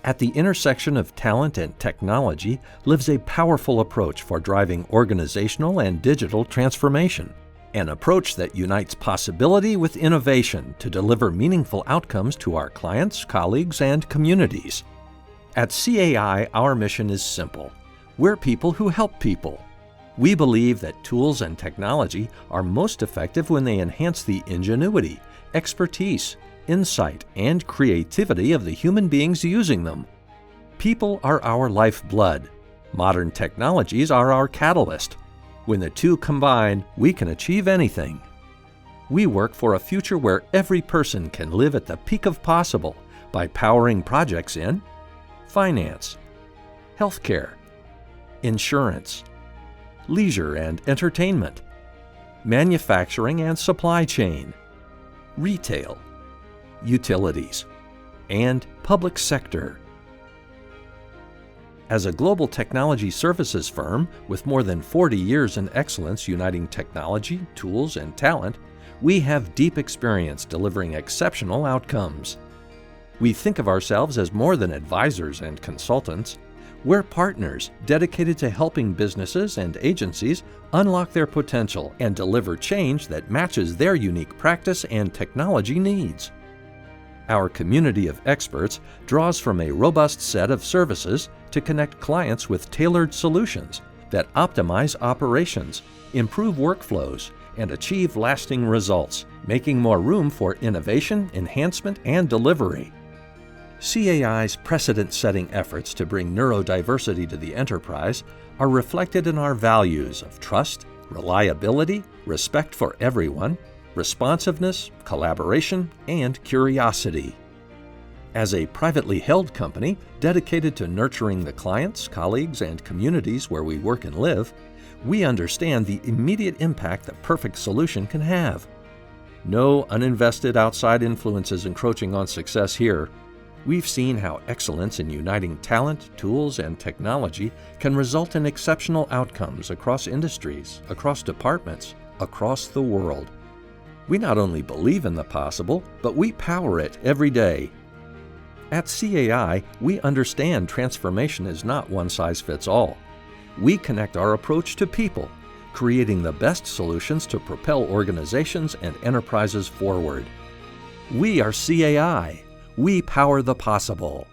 At the intersection of talent and technology lives a powerful approach for driving organizational and digital transformation. An approach that unites possibility with innovation to deliver meaningful outcomes to our clients, colleagues, and communities. At CAI, our mission is simple. We're people who help people. We believe that tools and technology are most effective when they enhance the ingenuity, expertise, insight, and creativity of the human beings using them. People are our lifeblood. Modern technologies are our catalyst. When the two combine, we can achieve anything. We work for a future where every person can live at the peak of possible by powering projects in finance, healthcare, insurance, leisure and entertainment, manufacturing and supply chain, retail, utilities, and public sector. As a global technology services firm with more than 40 years in excellence uniting technology, tools, and talent, we have deep experience delivering exceptional outcomes. We think of ourselves as more than advisors and consultants. We're partners dedicated to helping businesses and agencies unlock their potential and deliver change that matches their unique practice and technology needs. Our community of experts draws from a robust set of services to connect clients with tailored solutions that optimize operations, improve workflows, and achieve lasting results, making more room for innovation, enhancement, and delivery. CAI's precedent-setting efforts to bring neurodiversity to the enterprise are reflected in our values of trust, reliability, respect for everyone, responsiveness, collaboration, and curiosity. As a privately held company dedicated to nurturing the clients, colleagues, and communities where we work and live, we understand the immediate impact the perfect solution can have. No uninvested outside influences encroaching on success here. We've seen how excellence in uniting talent, tools, and technology can result in exceptional outcomes across industries, across departments, across the world. We not only believe in the possible, but we power it every day. At CAI, we understand transformation is not one size fits all. We connect our approach to people, creating the best solutions to propel organizations and enterprises forward. We are CAI. We power the possible.